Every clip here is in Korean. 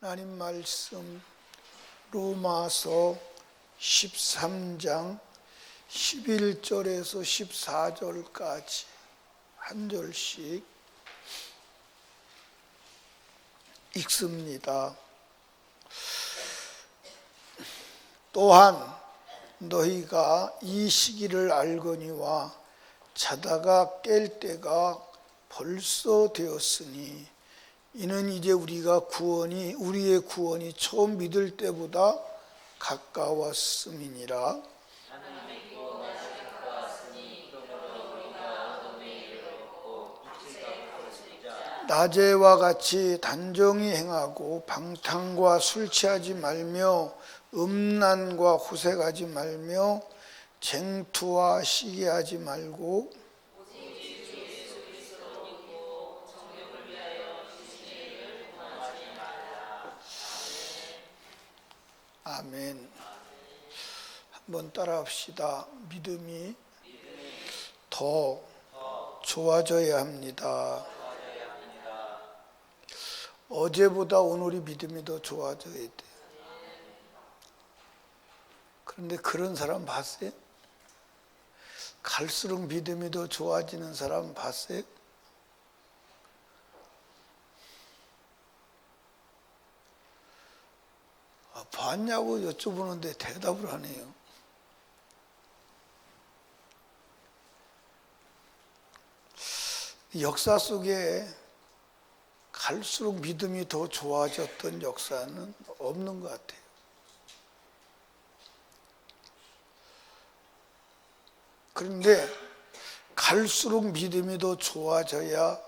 하나님 말씀 로마서 13장 11절에서 14절까지 한 절씩 읽습니다. 또한 너희가 이 시기를 알거니와 자다가 깰 때가 벌써 되었으니 이는 이제 우리의 구원이 처음 믿을 때보다 가까웠음이니라. 낮에와 같이 단정히 행하고 방탕과 술 취하지 말며 음란과 호색하지 말며 쟁투와 시기하지 말고 아멘. 한번 따라합시다. 믿음이 더 좋아져야 합니다. 어제보다 오늘이 믿음이 더 좋아져야 돼요. 그런데 그런 사람 봤어요? 갈수록 믿음이 더 좋아지는 사람 봤어요? 봤냐고 여쭤보는데 대답을 하네요. 역사 속에 갈수록 믿음이 더 좋아졌던 역사는 없는 것 같아요. 그런데 갈수록 믿음이 더 좋아져야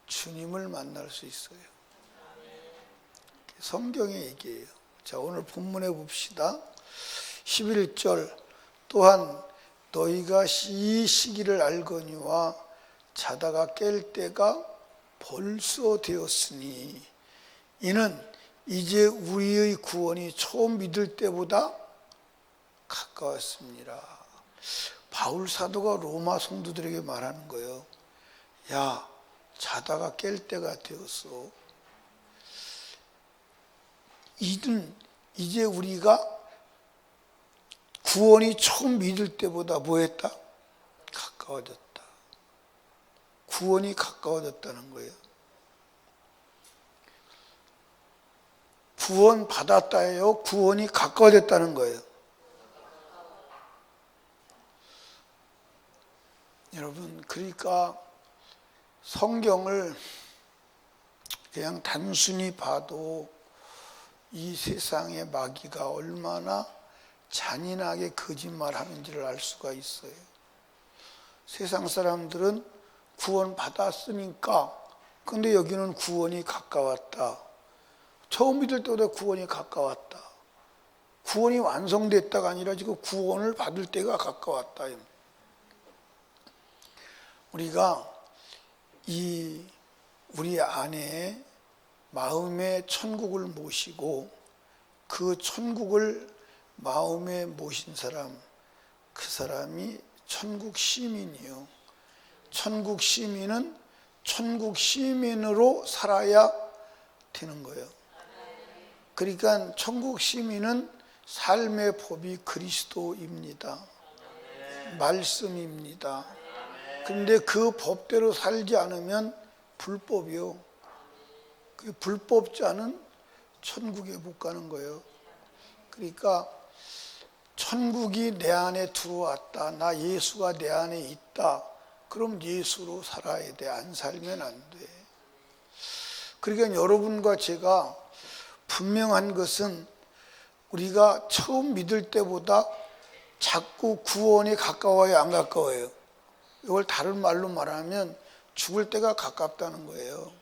주님을 만날 수 있어요. 성경의 얘기예요. 자, 오늘 본문에 봅시다. 11절 또한 너희가 이 시기를 알거니와 자다가 깰 때가 벌써 되었으니 이는 이제 우리의 구원이 처음 믿을 때보다 가까웠습니다. 바울 사도가 로마 성도들에게 말하는 거예요. 야, 자다가 깰 때가 되었어. 이제 우리가 구원이 처음 믿을 때보다 뭐했다? 가까워졌다. 구원이 가까워졌다는 거예요. 구원 받았다예요? 구원이 가까워졌다는 거예요. 여러분, 그러니까 성경을 그냥 단순히 봐도 이 세상의 마귀가 얼마나 잔인하게 거짓말하는지를 알 수가 있어요. 세상 사람들은 구원 받았으니까, 근데 여기는 구원이 가까웠다. 처음 믿을 때보다 구원이 가까웠다. 구원이 완성됐다가 아니라 지금 구원을 받을 때가 가까웠다. 우리가 우리 안에 마음의 천국을 모시고 그 천국을 마음에 모신 사람, 그 사람이 천국 시민이요. 천국 시민은 천국 시민으로 살아야 되는 거예요. 그러니까 천국 시민은 삶의 법이 그리스도입니다. 말씀입니다. 그런데 그 법대로 살지 않으면 불법이요. 그 불법자는 천국에 못 가는 거예요. 그러니까 천국이 내 안에 들어왔다. 나 예수가 내 안에 있다. 그럼 예수로 살아야 돼. 안 살면 안 돼. 그러니까 여러분과 제가 분명한 것은 우리가 처음 믿을 때보다 자꾸 구원에 가까워요, 안 가까워요? 이걸 다른 말로 말하면 죽을 때가 가깝다는 거예요.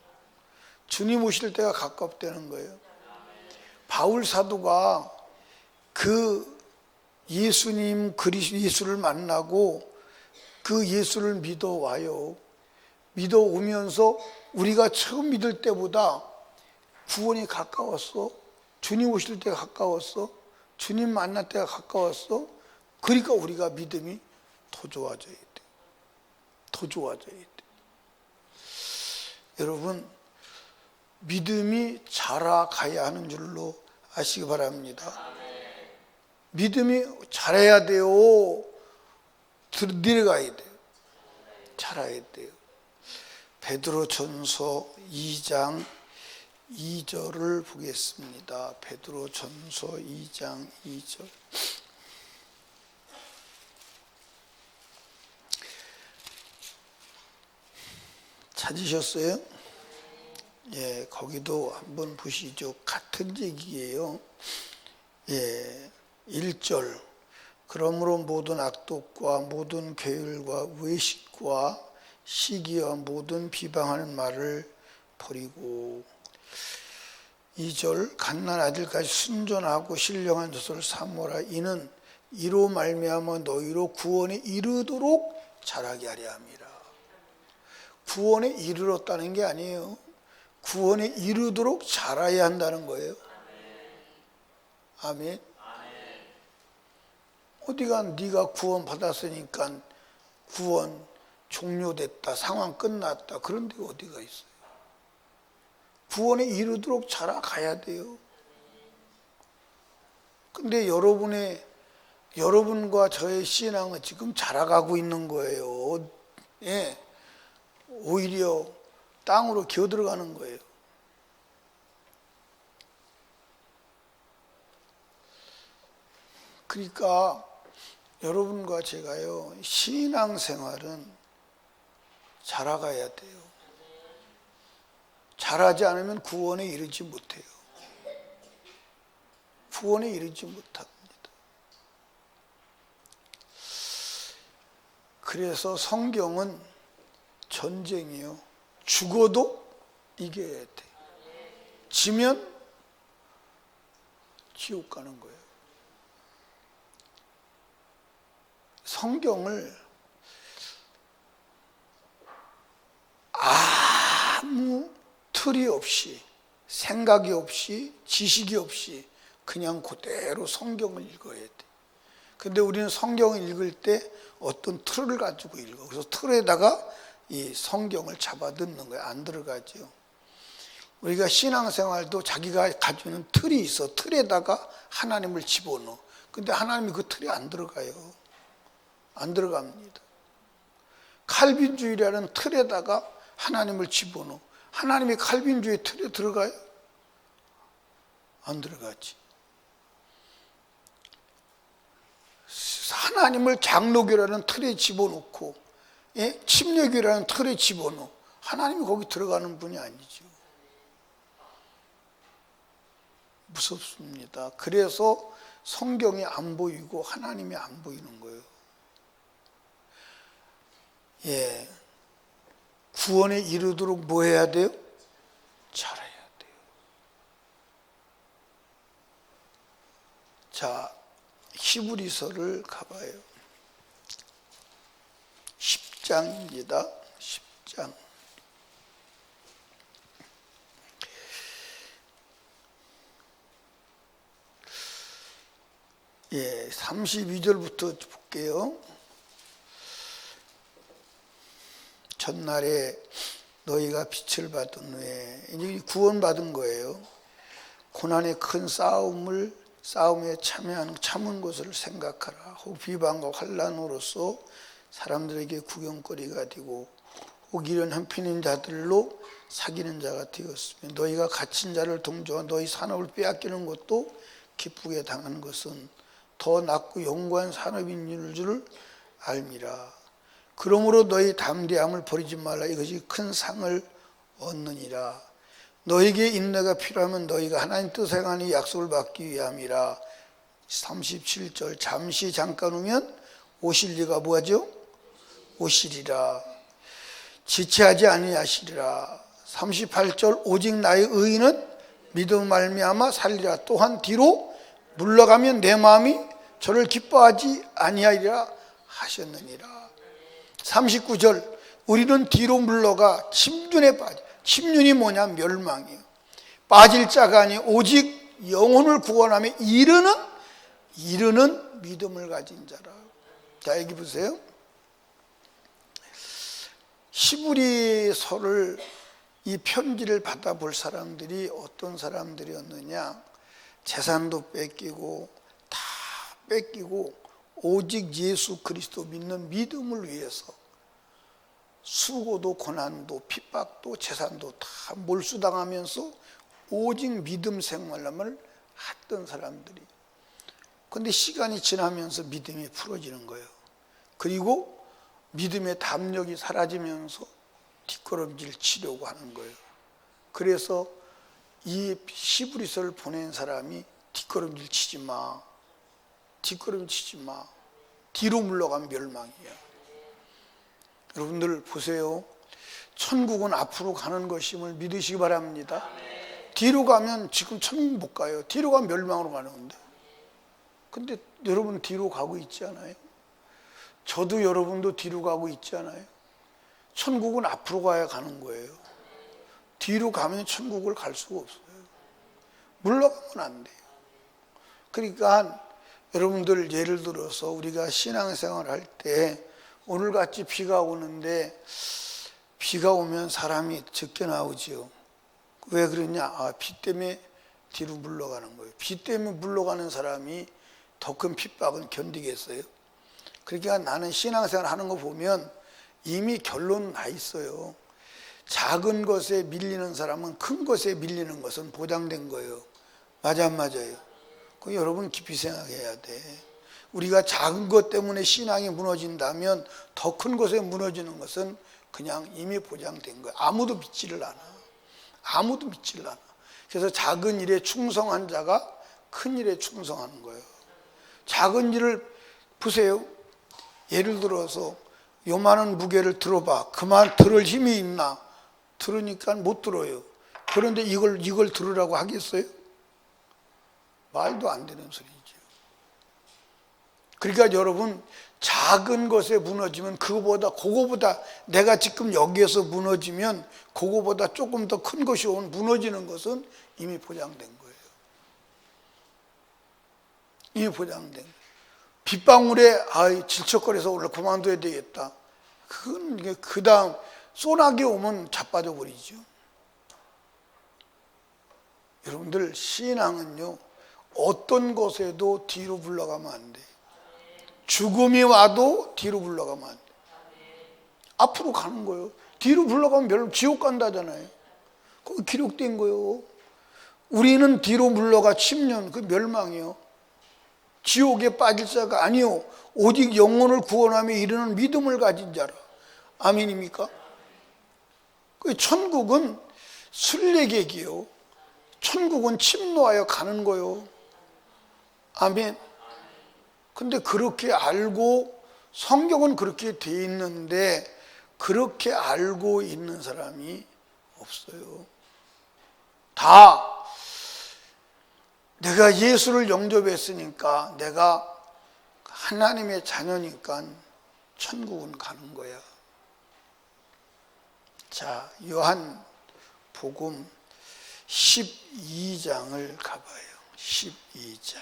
주님 오실 때가 가깝다는 거예요. 바울 사도가 그 예수를 만나고 그 예수를 믿어와요. 믿어오면서 우리가 처음 믿을 때보다 구원이 가까웠어. 주님 오실 때가 가까웠어. 주님 만날 때가 가까웠어. 그러니까 우리가 믿음이 더 좋아져야 돼. 더 좋아져야 돼. 여러분, 믿음이 자라가야 하는 줄로 아시기 바랍니다. 믿음이 자라야 돼요. 내려가야 돼요. 자라야 돼요. 베드로전서 2장 2절을 보겠습니다. 베드로전서 2장 2절. 찾으셨어요? 예, 거기도 한번 보시죠. 같은 얘기예요. 예, 1절. 그러므로 모든 악독과 모든 괴율과 외식과 시기와 모든 비방하는 말을 버리고, 2절. 갓난 아들까지 순전하고 신령한 조소를 삼으라. 이는 이로 말미암아 너희로 구원에 이르도록 자라게 하려 함이라. 구원에 이르렀다는 게 아니에요. 구원에 이르도록 자라야 한다는 거예요. 아멘. 어디가 네가 구원 받았으니까 구원 종료됐다, 상황 끝났다, 그런 데가 어디가 있어요. 구원에 이르도록 자라가야 돼요. 근데 여러분과 저의 신앙은 지금 자라가고 있는 거예요. 예, 오히려 땅으로 기어들어가는 거예요. 그러니까 여러분과 제가요, 신앙생활은 자라가야 돼요. 자라지 않으면 구원에 이르지 못해요. 구원에 이르지 못합니다. 그래서 성경은 전쟁이요. 죽어도 이겨야 돼. 지면 지옥 가는 거예요. 성경을 아무 틀이 없이, 생각이 없이, 지식이 없이 그냥 그대로 성경을 읽어야 돼. 근데 우리는 성경을 읽을 때 어떤 틀을 가지고 읽어. 그래서 틀에다가 이 성경을 잡아 넣는 거예요. 안 들어가죠. 우리가 신앙생활도 자기가 가지고 있는 틀이 있어. 틀에다가 하나님을 집어넣어. 근데 하나님이 그 틀에 안 들어가요. 안 들어갑니다. 칼빈주의라는 틀에다가 하나님을 집어넣어. 하나님이 칼빈주의 틀에 들어가요? 안 들어가지. 하나님을 장로교라는 틀에 집어넣고, 예? 침례교라는 틀에 집어넣어. 하나님이 거기 들어가는 분이 아니죠. 무섭습니다. 그래서 성경이 안 보이고 하나님이 안 보이는 거예요. 예, 구원에 이르도록 뭐 해야 돼요? 자라야 돼요. 자, 히브리서를 가봐요. 10장입니다. 10장. 예, 32절부터 볼게요. 첫날에 너희가 빛을 받은 후에, 이제 구원받은 거예요. 고난의 큰 싸움에 참여하는 것을 생각하라. 혹 비방과 환난으로서 사람들에게 구경거리가 되고, 혹 이런 한편인 자들로 사귀는 자가 되었으며, 너희가 갇힌 자를 동조하고 너희 산업을 빼앗기는 것도 기쁘게 당하는 것은 더 낫고 영광한 산업인 줄 알미라. 그러므로 너희 담대함을 버리지 말라. 이것이 큰 상을 얻느니라. 너에게 인내가 필요하면 너희가 하나님 뜻에 관한 약속을 받기 위함이라. 37절. 잠시 잠깐 오면 오실 이가 뭐하죠? 오시리라. 지체하지 아니하시리라. 38절. 오직 나의 의인은 믿음 말미암아 살리라. 또한 뒤로 물러가면 내 마음이 저를 기뻐하지 아니하리라 하셨느니라. 39절. 우리는 뒤로 물러가 침륜에 빠져. 침륜이 뭐냐? 멸망이에요. 빠질 자가 아니 오직 영혼을 구원하며 이르는 믿음을 가진 자라. 자, 여기 보세요. 히브리서를 이 편지를 받아볼 사람들이 어떤 사람들이었느냐? 재산도 뺏기고 다 뺏기고 오직 예수 그리스도 믿는 믿음을 위해서 수고도 고난도 핍박도 재산도 다 몰수당하면서 오직 믿음 생활을 했던 사람들이. 그런데 시간이 지나면서 믿음이 풀어지는 거예요. 그리고 믿음의 담력이 사라지면서 뒷걸음질 치려고 하는 거예요. 그래서 이 히브리서를 보낸 사람이 뒷걸음질 치지 마. 뒷걸음질 치지 마. 뒤로 물러가면 멸망이야. 여러분들 보세요. 천국은 앞으로 가는 것임을 믿으시기 바랍니다. 뒤로 가면 지금 천국 못 가요. 뒤로 가면 멸망으로 가는 건데. 근데 여러분 뒤로 가고 있지 않아요? 저도 여러분도 뒤로 가고 있지 않아요? 천국은 앞으로 가야 가는 거예요. 뒤로 가면 천국을 갈 수가 없어요. 물러가면 안 돼요. 그러니까 여러분들 예를 들어서 우리가 신앙생활 할 때 오늘같이 비가 오는데 비가 오면 사람이 적게 나오지요. 왜 그러냐? 비 때문에 뒤로 물러가는 거예요. 비 때문에 물러가는 사람이 더 큰 핍박은 견디겠어요? 그러니까 나는 신앙생활 하는 거 보면 이미 결론 나 있어요. 작은 것에 밀리는 사람은 큰 것에 밀리는 것은 보장된 거예요. 맞아 안 맞아요? 그 여러분 깊이 생각해야 돼. 우리가 작은 것 때문에 신앙이 무너진다면 더 큰 것에 무너지는 것은 그냥 이미 보장된 거예요. 아무도 믿지를 않아. 아무도 믿지를 않아. 그래서 작은 일에 충성한 자가 큰 일에 충성하는 거예요. 작은 일을 보세요. 예를 들어서 요만한 무게를 들어봐. 그만 들을 힘이 있나? 들으니까 못 들어요. 그런데 이걸 들으라고 하겠어요? 말도 안 되는 소리죠. 그러니까 여러분 작은 것에 무너지면 그거보다 내가 지금 여기에서 무너지면 그거보다 조금 더 큰 것이 무너지는 것은 이미 보장된 거예요. 이미 보장된 거예요. 빗방울에 질척거려서 오늘 그만둬야 되겠다. 그건 그 다음 소나기 오면 자빠져 버리죠. 여러분들 신앙은요 어떤 것에도 뒤로 물러가면 안 돼. 죽음이 와도 뒤로 물러가면 안 돼. 앞으로 가는 거예요. 뒤로 물러가면 지옥 간다잖아요. 거기 기록된 거예요. 우리는 뒤로 물러가 치면 그 멸망이요. 지옥에 빠질 자가 아니요 오직 영혼을 구원하며 이르는 믿음을 가진 자라. 아멘입니까? 그 천국은 순례객이요. 천국은 침노하여 가는 거요. 아멘. 근데 그렇게 알고 성경은 그렇게 돼 있는데 그렇게 알고 있는 사람이 없어요. 다 내가 예수를 영접했으니까 내가 하나님의 자녀니까 천국은 가는 거야. 자, 요한복음 12장을 가봐요. 12장.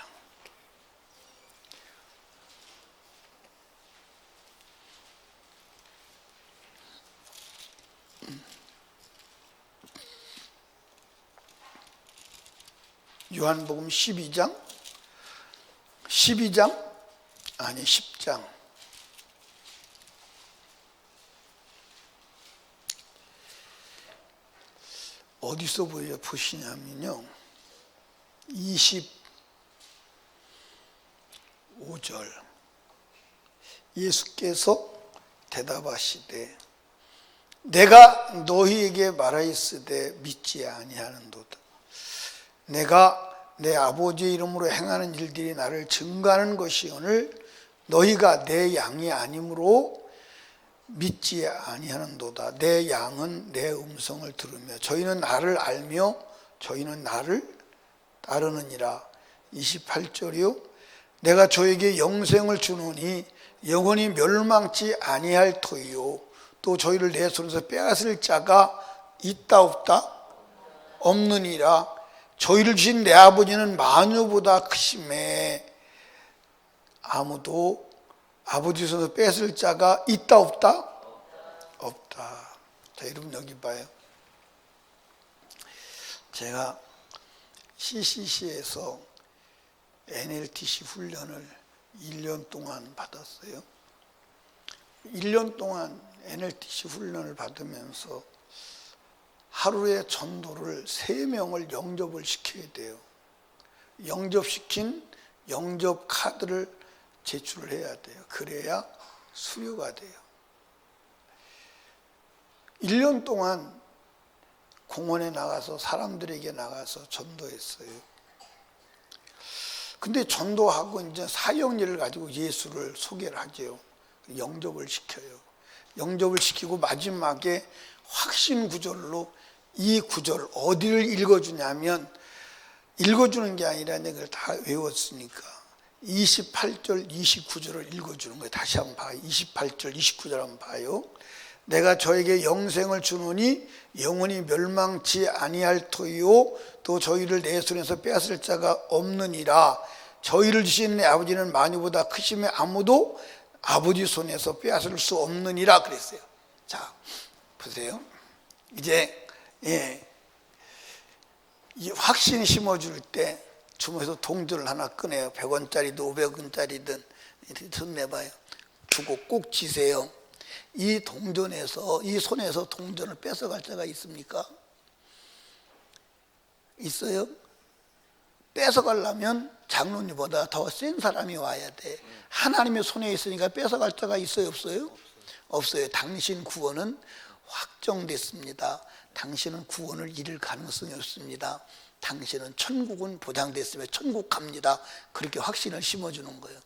요한복음 12장? 12장? 아니 10장. 어디서 보시냐면요 25절 예수께서 대답하시되 내가 너희에게 말하였으되 믿지 아니하는도다. 내가 내 아버지의 이름으로 행하는 일들이 나를 증거하는 것이오늘 너희가 내 양이 아니므로 믿지 아니하는도다. 내 양은 내 음성을 들으며 저희는 나를 알며 저희는 나를 따르느니라. 28절이요 내가 저에게 영생을 주노니 영원히 멸망치 아니할 터이요 또 저희를 내 손에서 빼앗을 자가 있다 없다? 없느니라. 저희를 주신 내 아버지는 마녀보다 크심에 아무도 아버지 손에서 뺏을 자가 있다 없다? 없다. 자, 여러분 여기 봐요. 제가 CCC에서 NLTC 훈련을 1년 동안 받았어요. 1년 동안 NLTC 훈련을 받으면서 하루에 전도를 3명을 영접을 시켜야 돼요. 영접시킨 영접 카드를 제출을 해야 돼요. 그래야 수료가 돼요. 1년 동안 공원에 나가서 사람들에게 나가서 전도했어요. 근데 전도하고 이제 사역일을 가지고 예수를 소개를 하죠. 영접을 시켜요. 영접을 시키고 마지막에 확신 구절로 이 구절 어디를 읽어주냐면, 읽어주는 게 아니라 내가 다 외웠으니까 28절 29절을 읽어주는 거예요. 다시 한번 봐요. 28절 29절 한번 봐요. 내가 저에게 영생을 주노니 영원히 멸망치 아니할 터이요 또 저희를 내 손에서 빼앗을 자가 없느니라. 저희를 주신 내 아버지는 만유보다 크심에 아무도 아버지 손에서 빼앗을 수 없느니라 그랬어요. 자, 보세요. 이제 이 확신 심어줄 때 주머니에서 동전을 하나 꺼내요. 100원짜리든 500원짜리든 손 내봐요. 두고 꼭 지세요. 이 동전에서, 이 손에서 동전을 뺏어갈 자가 있습니까? 있어요? 뺏어가려면 장로님보다 더 센 사람이 와야 돼. 하나님의 손에 있으니까 뺏어갈 자가 있어요, 없어요? 없어요. 당신 구원은 확정됐습니다. 당신은 구원을 잃을 가능성이 없습니다. 당신은 천국은 보장됐으며 천국 갑니다. 그렇게 확신을 심어주는 거예요.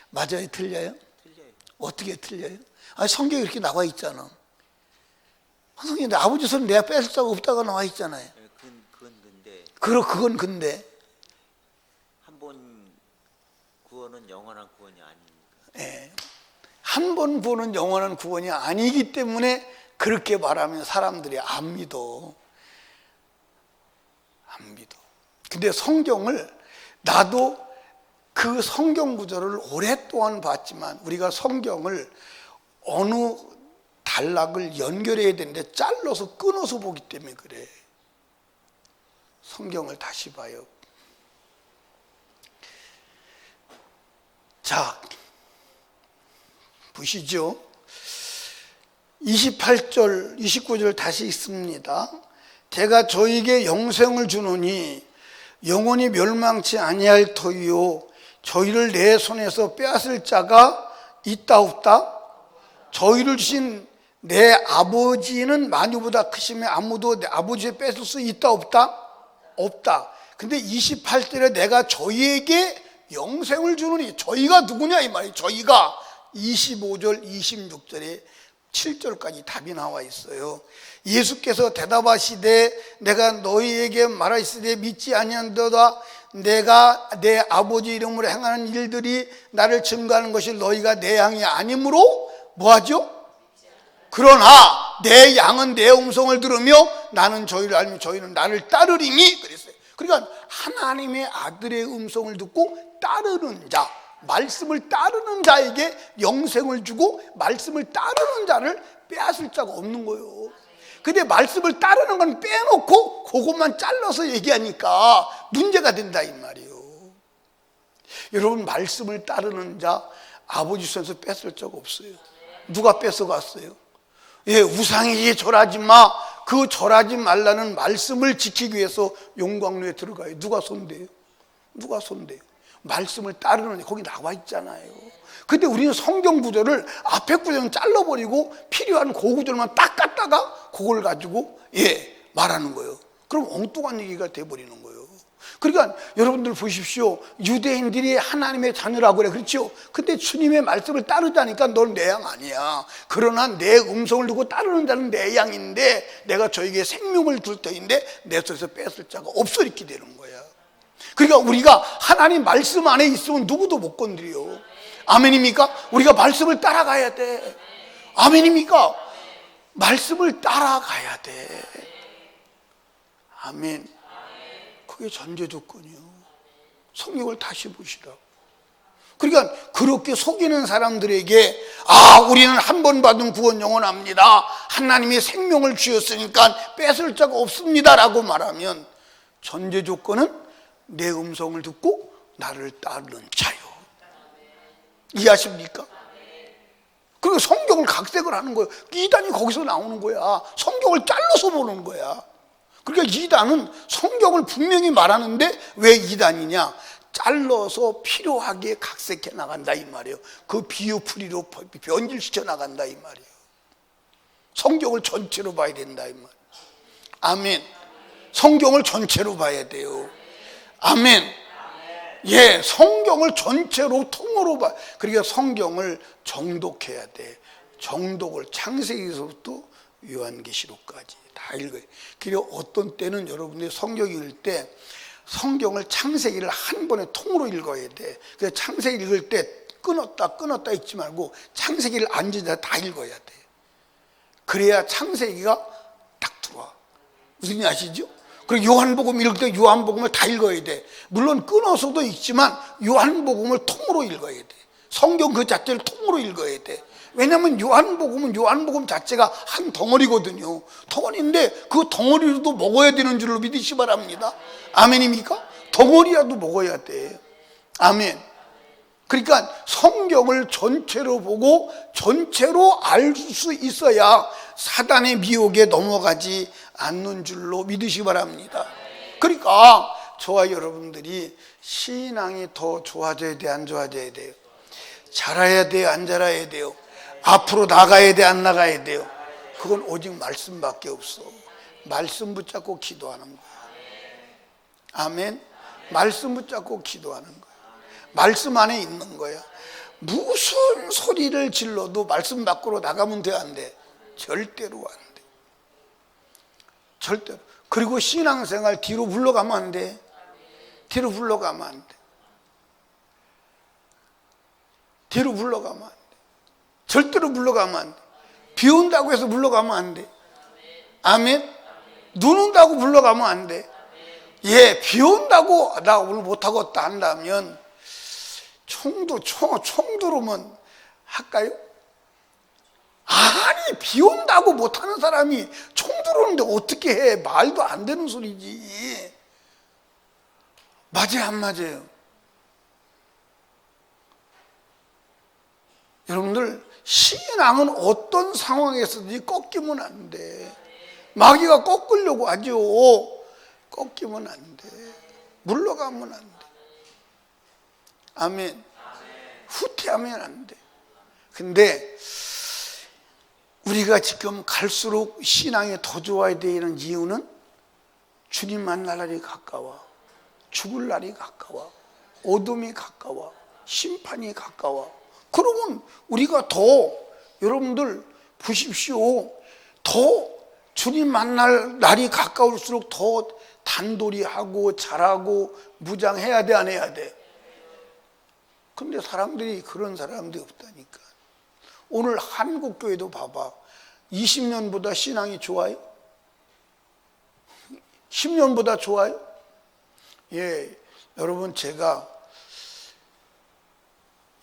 맞아요? 틀려요? 틀려요. 어떻게 틀려요? 아니, 성경에 이렇게 나와 있잖아. 성경에 아버지 손 내가 뺏을 자가 없다고 나와 있잖아요. 그건 근데 그건 근데 한 번 구원은 영원한 구원이 아닙니다. 예. 한 번 구원은 영원한 구원이 아니기 때문에 그렇게 말하면 사람들이 안 믿어. 안 믿어. 근데 성경을, 나도 그 성경 구절을 오랫동안 봤지만 우리가 성경을 어느 단락을 연결해야 되는데 잘라서 끊어서 보기 때문에 그래. 성경을 다시 봐요. 자, 보시죠. 28절, 29절 다시 읽습니다. 제가 저에게 영생을 주노니 영원히 멸망치 아니할 터이요 저희를 내 손에서 빼앗을 자가 있다 없다? 저희를 주신 내 아버지는 만유보다 크심에 아무도 내 아버지의 뺏을 수 있다 없다? 없다. 근데 28절에 내가 저희에게 영생을 주노니, 저희가 누구냐 이 말이에요. 저희가 25절 26절에 7절까지 답이 나와 있어요. 예수께서 대답하시되 내가 너희에게 말하시되 믿지 아니한도다. 내가 내 아버지 이름으로 행하는 일들이 나를 증거하는 것이 너희가 내 양이 아니므로 뭐하죠? 그러나 내 양은 내 음성을 들으며 나는 저희를 알며 저희는 나를 따르리니 그랬어요. 그러니까 하나님의 아들의 음성을 듣고 따르는 자, 말씀을 따르는 자에게 영생을 주고 말씀을 따르는 자를 빼앗을 자가 없는 거예요. 근데 말씀을 따르는 건 빼놓고 그것만 잘라서 얘기하니까 문제가 된다 이 말이에요. 여러분, 말씀을 따르는 자 아버지 손에서 뺏을 자가 없어요. 누가 뺏어갔어요? 예, 우상에게 절하지 마. 그 절하지 말라는 말씀을 지키기 위해서 용광로에 들어가요. 누가 손대요? 누가 손대요? 말씀을 따르는, 거기 나와 있잖아요. 근데 우리는 성경 구절을 앞에 구절은 잘라버리고 필요한 그 구절만 딱 갖다가 그걸 가지고 말하는 거예요. 그럼 엉뚱한 얘기가 돼버리는 거예요. 그러니까 여러분들 보십시오. 유대인들이 하나님의 자녀라고 그래, 그렇죠? 근데 주님의 말씀을 따르자니까 넌 내 양 아니야. 그러나 내 음성을 두고 따르는 자는 내 양인데 내가 저에게 생명을 줄 터인데 내 손에서 뺏을 자가 없어, 이렇게 되는 거야. 그러니까 우리가 하나님 말씀 안에 있으면 누구도 못 건드려. 아멘입니까? 우리가 말씀을 따라가야 돼. 아멘입니까? 말씀을 따라가야 돼. 아멘. 그게 전제 조건이요. 성경을 다시 보시라고. 그러니까 그렇게 속이는 사람들에게 우리는 한 번 받은 구원 영원합니다. 하나님이 생명을 주셨으니까 뺏을 자가 없습니다라고 말하면 전제 조건은 내 음성을 듣고 나를 따르는 자요. 이해하십니까? 그리고 성경을 각색을 하는 거예요. 이단이 거기서 나오는 거야. 성경을 잘라서 보는 거야. 그러니까 이단은 성경을 분명히 말하는데 왜 이단이냐? 잘라서 필요하게 각색해 나간다 이 말이에요. 그 비유풀이로 변질시켜 나간다 이 말이에요. 성경을 전체로 봐야 된다 이 말이에요. 아멘. 성경을 전체로 봐야 돼요. 아멘. 예, 성경을 전체로 통으로 봐. 그러니까 성경을 정독해야 돼. 정독을 창세기에서부터 요한계시록까지 다 읽어요. 그리고 어떤 때는 여러분들이 성경 읽을 때 성경을 창세기를 한 번에 통으로 읽어야 돼. 그래서 창세기 읽을 때 끊었다 읽지 말고 창세기를 앉으자 다 읽어야 돼. 그래야 창세기가 딱 들어와. 무슨 일 아시죠? 그리고 요한복음 읽을 때 요한복음을 다 읽어야 돼. 물론 끊어서도 읽지만 요한복음을 통으로 읽어야 돼. 성경 그 자체를 통으로 읽어야 돼. 왜냐하면 요한복음은 요한복음 자체가 한 덩어리거든요. 덩어리인데 그 덩어리로도 먹어야 되는 줄로 믿으시 바랍니다. 아멘입니까? 덩어리라도 먹어야 돼. 아멘. 그러니까 성경을 전체로 보고 전체로 알 수 있어야 사단의 미혹에 넘어가지 않는 줄로 믿으시기 바랍니다. 그러니까 저와 여러분들이 신앙이 더 좋아져야 돼, 안 좋아져야 돼요? 자라야 돼요, 안 자라야 돼요? 앞으로 나가야 돼, 안 나가야 돼요? 그건 오직 말씀밖에 없어. 말씀 붙잡고 기도하는 거야. 아멘. 말씀 붙잡고 기도하는 거야. 말씀 안에 있는 거야. 무슨 소리를 질러도 말씀 밖으로 나가면 돼, 안 돼? 절대로 안 돼. 절대로. 그리고 신앙생활 뒤로 물러가면 안 돼. 뒤로 물러가면 안 돼. 뒤로 물러가면 안 돼. 절대로 물러가면 안 돼. 비 온다고 해서 물러가면 안 돼. 아멘. 눈 온다고 물러가면 안 돼. 예, 비 온다고 나 오늘 못하겠다 한다면 총 들어오면 할까요? 아니, 비 온다고 못하는 사람이 총 들어오는데 어떻게 해? 말도 안 되는 소리지. 맞아요, 안 맞아요? 여러분들, 신앙은 어떤 상황에서든지 꺾이면 안 돼. 마귀가 꺾으려고 하죠. 꺾이면 안 돼. 물러가면 안 돼. 아멘. 후퇴하면 안 돼. 근데 우리가 지금 갈수록 신앙이 더 좋아야 되는 이유는 주님 만날 날이 가까워. 죽을 날이 가까워. 어둠이 가까워. 심판이 가까워. 그러면 우리가 더, 여러분들 보십시오. 더 주님 만날 날이 가까울수록 더 단돌이 하고 잘하고 무장해야 돼, 안 해야 돼? 근데 사람들이 그런 사람들이 없다니까. 오늘 한국교회도 봐봐. 20년보다 신앙이 좋아요? 10년보다 좋아요? 예, 여러분, 제가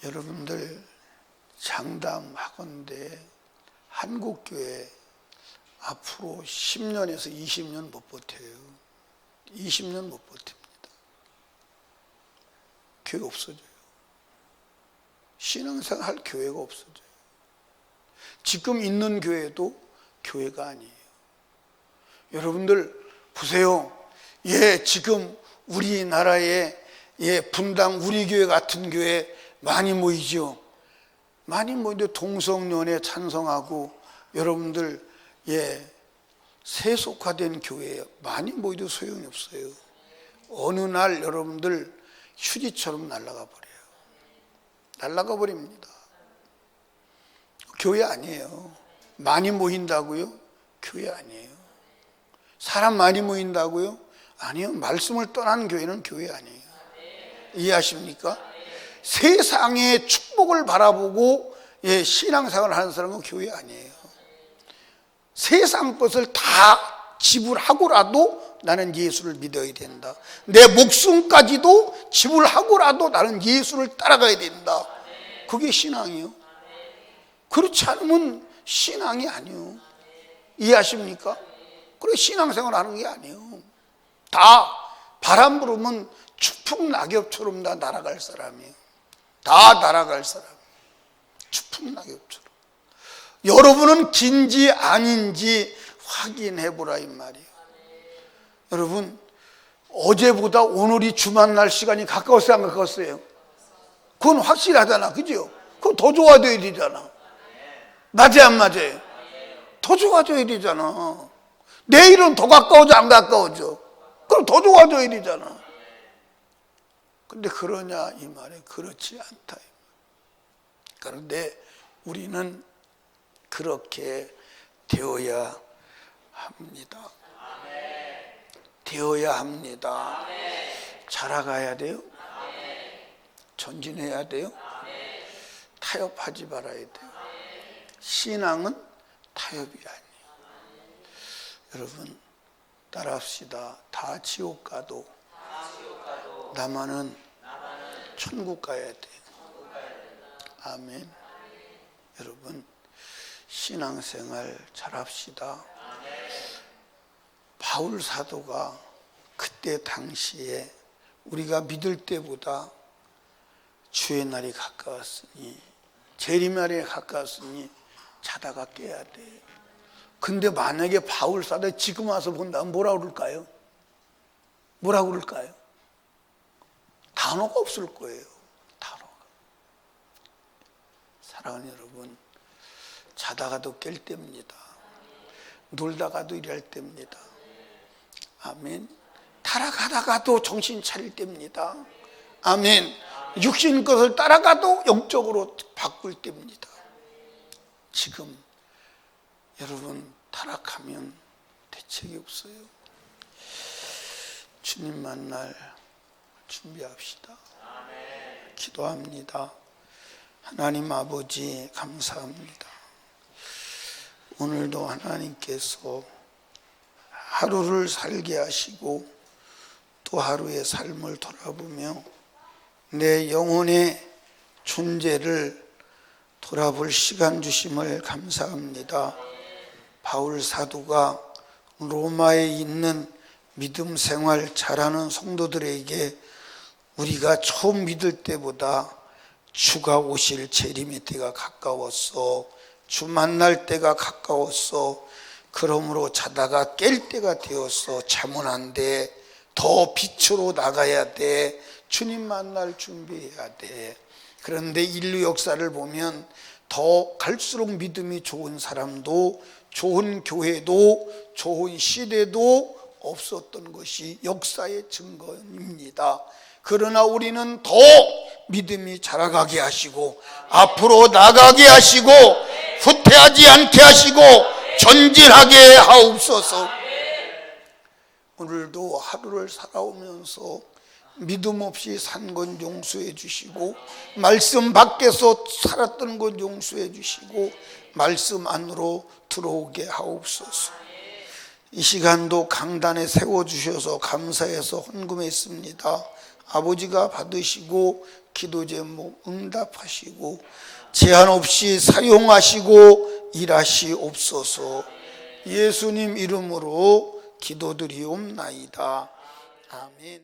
여러분들 장담하건대 한국교회 앞으로 10년에서 20년 못 버텨요. 20년 못 버팁니다. 교회 없어져요. 신앙생활 할 교회가 없어져요. 지금 있는 교회도 교회가 아니에요. 여러분들 보세요. 예, 지금 우리나라에 분당 우리 교회 같은 교회 많이 모이죠. 많이 모이는데 동성연애 찬성하고 여러분들 세속화된 교회에 많이 모이도 소용이 없어요. 어느 날 여러분들 휴지처럼 날아가 버려요. 날아가 버립니다. 교회 아니에요. 많이 모인다고요? 교회 아니에요. 사람 많이 모인다고요? 아니요. 말씀을 떠나는 교회는 교회 아니에요. 이해하십니까? 세상의 축복을 바라보고 신앙생활을 하는 사람은 교회 아니에요. 세상 것을 다 지불하고라도 나는 예수를 믿어야 된다. 내 목숨까지도 지불하고라도 나는 예수를 따라가야 된다. 그게 신앙이요. 그렇지 않으면 신앙이 아니요. 이해하십니까? 그래, 신앙생활 하는 게 아니에요. 다 바람 불으면 추풍 낙엽처럼 다 날아갈 사람이에요. 다 날아갈 사람. 추풍 낙엽처럼. 여러분은 긴지 아닌지 확인해 보라 이 말이에요. 여러분, 어제보다 오늘이 주말 날 시간이 가까웠어요, 안 가까웠어요? 그건 확실하잖아, 그죠? 그럼 더 좋아져야 되잖아. 맞아요, 안 맞아요? 더 좋아져야 되잖아. 내일은 더 가까워져, 안 가까워져? 그럼 더 좋아져야 되잖아. 근데 그러냐 이 말에 그렇지 않다. 그런데 우리는 그렇게 되어야 합니다. 되어야 합니다. 자라가야 돼요. 전진해야 돼요. 타협하지 말아야 돼요. 신앙은 타협이 아니에요. 여러분 따라합시다. 다 지옥 가도 나만은 천국 가야 돼요. 아멘. 여러분 신앙생활 잘합시다. 바울 사도가 그때 당시에 우리가 믿을 때보다 주의 날이 가까웠으니 재림날이 가까웠으니 자다가 깨야 돼. 근데 만약에 바울 사도 지금 와서 본다면 뭐라고 그럴까요? 뭐라고 그럴까요? 단어가 없을 거예요. 단어가. 사랑하는 여러분, 자다가도 깰 때입니다. 놀다가도 일할 때입니다. 아멘. 따라가다가도 정신 차릴 때입니다. 아멘. 육신 것을 따라가도 영적으로 바꿀 때입니다. 지금 여러분 타락하면 대책이 없어요. 주님 만날 준비합시다. 기도합니다. 하나님 아버지 감사합니다. 오늘도 하나님께서 하루를 살게 하시고 또 하루의 삶을 돌아보며 내 영혼의 존재를 돌아볼 시간 주심을 감사합니다. 바울 사도가 로마에 있는 믿음 생활 잘하는 성도들에게 우리가 처음 믿을 때보다 주가 오실 재림의 때가 가까웠어. 주 만날 때가 가까웠어. 그러므로 자다가 깰 때가 되었어. 자면 안 돼. 더 빛으로 나가야 돼. 주님 만날 준비해야 돼. 그런데 인류 역사를 보면 더 갈수록 믿음이 좋은 사람도 좋은 교회도 좋은 시대도 없었던 것이 역사의 증거입니다. 그러나 우리는 더 믿음이 자라가게 하시고 앞으로 나가게 하시고 후퇴하지 않게 하시고 전진하게 하옵소서. 오늘도 하루를 살아오면서 믿음 없이 산 건 용서해 주시고 말씀 밖에서 살았던 건 용서해 주시고 말씀 안으로 들어오게 하옵소서. 이 시간도 강단에 세워주셔서 감사해서 헌금했습니다. 아버지가 받으시고 기도 제목 응답하시고 제한 없이 사용하시고 일하시옵소서. 예수님 이름으로 기도드리옵나이다. 아멘.